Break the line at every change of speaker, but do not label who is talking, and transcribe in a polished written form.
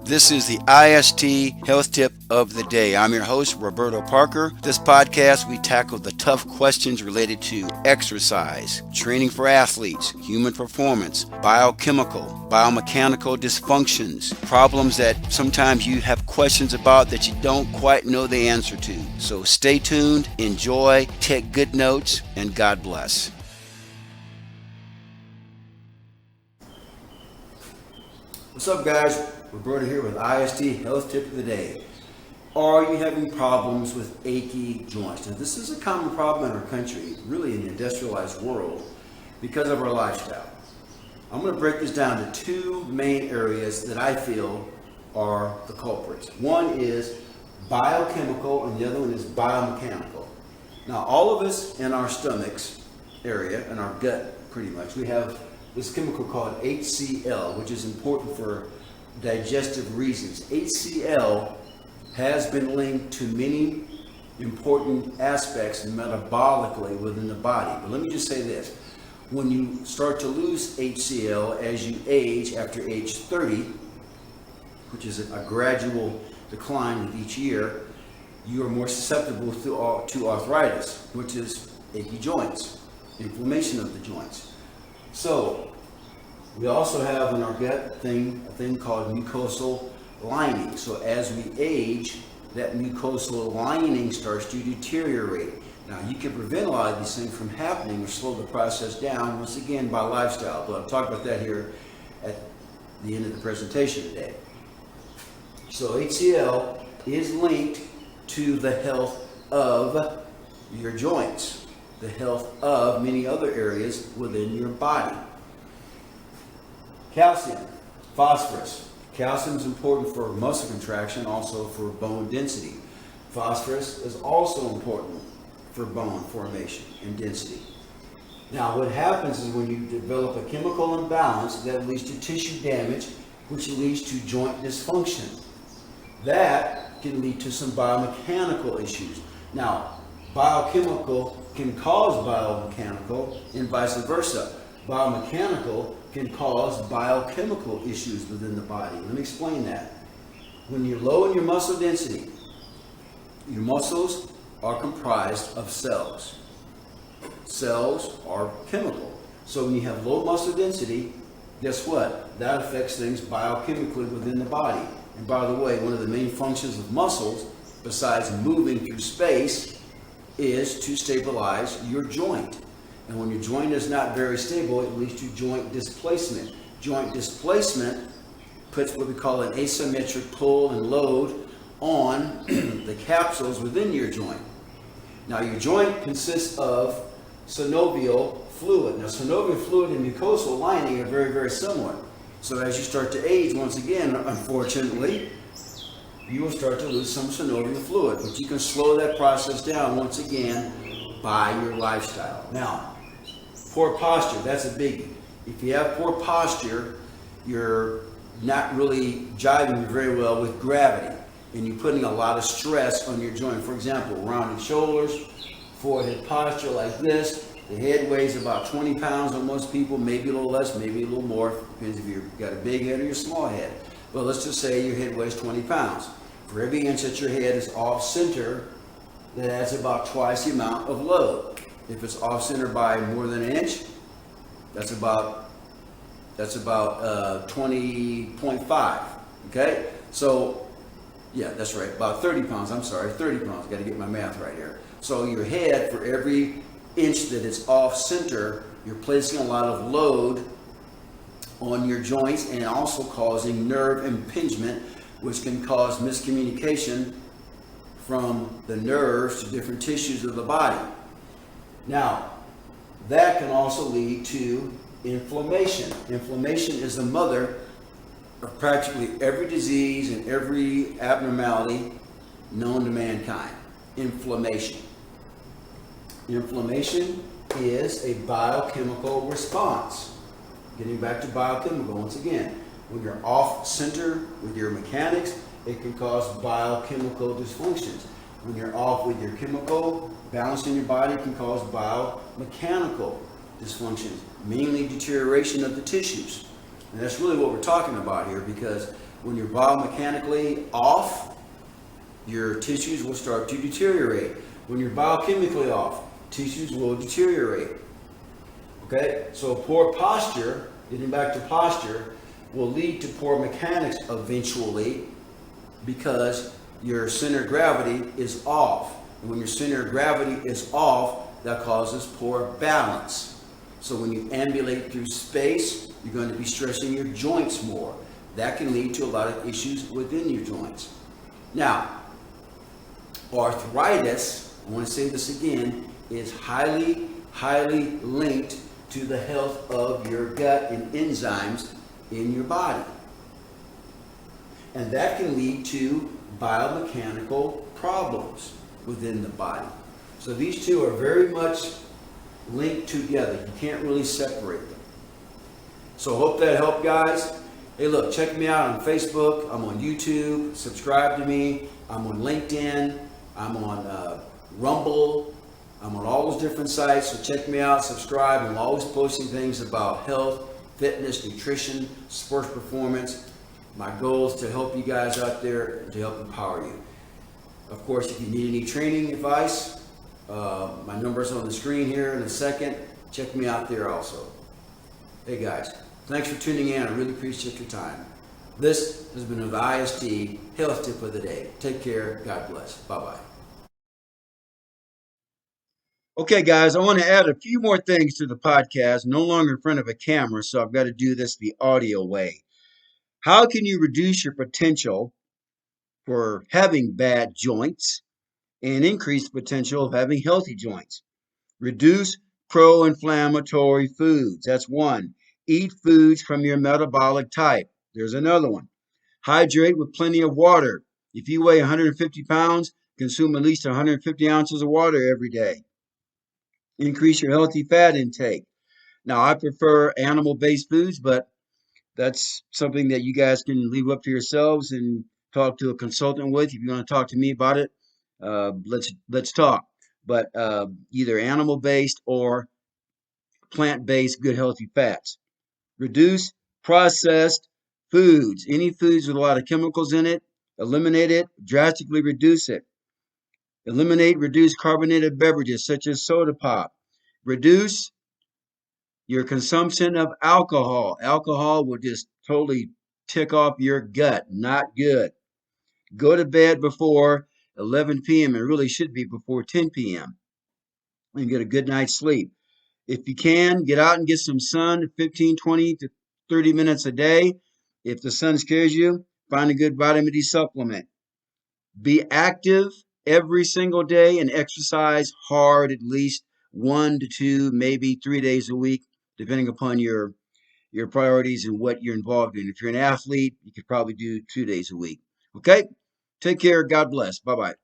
This is the IST Health Tip of the Day. I'm your host, Roberto Parker. This podcast, we tackle the tough questions related to exercise, training for athletes, human performance, biochemical, biomechanical dysfunctions, problems that sometimes you have questions about that you don't quite know the answer to. So stay tuned, enjoy, take good notes, and God bless. What's up, guys? Roberto here with IST Health Tip of the Day. Are you having problems with achy joints? Now, this is a common problem in our country, really in the industrialized world, because of our lifestyle. I'm going to break this down to two main areas that I feel are the culprits. One is biochemical and the other one is biomechanical. Now, all of us in our stomachs area, in our gut pretty much, we have this chemical called HCl, which is important for digestive reasons. HCl has been linked to many important aspects metabolically within the body. But let me just say this. When you start to lose HCl as you age after age 30, which is a gradual decline with each year, you are more susceptible to arthritis, which is achy joints, inflammation of the joints. So we also have in our gut a thing called mucosal lining. So as we age, that mucosal lining starts to deteriorate. Now, you can prevent a lot of these things from happening or slow the process down, once again, by lifestyle. But I'll talk about that here at the end of the presentation today. So HCl is linked to the health of your joints, the health of many other areas within your body. Calcium, phosphorus. Calcium is important for muscle contraction, also for bone density. Phosphorus is also important for bone formation and density. Now, what happens is when you develop a chemical imbalance, that leads to tissue damage, which leads to joint dysfunction. That can lead to some biomechanical issues. Now, biochemical can cause biomechanical and vice versa. Biomechanical can cause biochemical issues within the body. Let me explain that. When you're low in your muscle density, your muscles are comprised of cells. Cells are chemical. So when you have low muscle density, guess what? That affects things biochemically within the body. And by the way, one of the main functions of muscles, besides moving through space, is to stabilize your joint. And when your joint is not very stable, it leads to joint displacement. Joint displacement puts what we call an asymmetric pull and load on the capsules within your joint. Now, your joint consists of synovial fluid. Now, synovial fluid and mucosal lining are very, very similar. So as you start to age, once again, unfortunately, you will start to lose some synovial fluid. But you can slow that process down, once again, by your lifestyle. Now, poor posture, that's a biggie. If you have poor posture, you're not really jiving very well with gravity, and you're putting a lot of stress on your joint. For example, rounded shoulders, forehead posture like this. The head weighs about 20 pounds on most people, maybe a little less, maybe a little more. Depends if you've got a big head or a small head. But let's just say your head weighs 20 pounds. For every inch that your head is off center, that adds about twice the amount of load. If it's off center by more than an inch, that's about 20.5. Okay, so yeah, that's right, about 30 pounds. I'm sorry, 30 pounds. Got to get my math right here. So your head, for every inch that it's off center, you're placing a lot of load on your joints and also causing nerve impingement, which can cause miscommunication from the nerves to different tissues of the body. Now, that can also lead to inflammation. Inflammation is the mother of practically every disease and every abnormality known to mankind. Inflammation. Inflammation is a biochemical response. Getting back to biochemical once again. When you're off center with your mechanics, it can cause biochemical dysfunctions. When you're off with your chemical balance in your body, it can cause biomechanical dysfunctions, mainly deterioration of the tissues. And that's really what we're talking about here, because When you're biomechanically off, your tissues will start to deteriorate. When you're biochemically off, tissues will deteriorate. Okay? So poor posture, getting back to posture, will lead to poor mechanics eventually because your center of gravity is off. And when your center of gravity is off, that causes poor balance. So when you ambulate through space, you're going to be stressing your joints more. That can lead to a lot of issues within your joints. Now, arthritis, I want to say this again, is highly, highly linked to the health of your gut and enzymes in your body. And that can lead to biomechanical problems within the body. So these two are very much linked together. You can't really separate them. So hope that helped, guys. Hey, look, check me out on Facebook. I'm on YouTube. Subscribe to me. I'm on LinkedIn. I'm on Rumble. I'm on all those different sites. So check me out, subscribe. I'm always posting things about health, fitness, nutrition, sports performance. My goal is to help you guys out there, to help empower you. Of course, if you need any training advice, my number's on the screen here in a second. Check me out there also. Hey guys, thanks for tuning in. I really appreciate your time. This has been the IST Health Tip of the Day. Take care. God bless. Bye-bye. Okay, guys, I want to add a few more things to the podcast. No longer in front of a camera, so I've got to do this the audio way. How can you reduce your potential for having bad joints and increase the potential of having healthy joints? Reduce pro-inflammatory foods. That's one. Eat foods from your metabolic type. There's another one. Hydrate with plenty of water. If you weigh 150 pounds, consume at least 150 ounces of water every day. Increase your healthy fat intake. Now, I prefer animal-based foods, but that's something that you guys can leave up to yourselves and talk to a consultant with. If you want to talk to me about it, let's talk. But either animal-based or plant-based, good healthy fats. Reduce processed foods. Any foods with a lot of chemicals in it, eliminate it, drastically reduce it. Reduce carbonated beverages such as soda pop. Reduce your consumption of alcohol. Alcohol will just totally tick off your gut. Not good. Go to bed before 11 p.m. It really should be before 10 p.m. and get a good night's sleep. If you can, get out and get some sun, 15, 20 to 30 minutes a day. If the sun scares you, find a good vitamin D supplement. Be active every single day and exercise hard at least 1 to 2, maybe 3 days a week, depending upon your priorities and what you're involved in. If you're an athlete, you could probably do 2 days a week. Okay? Take care. God bless. Bye-bye.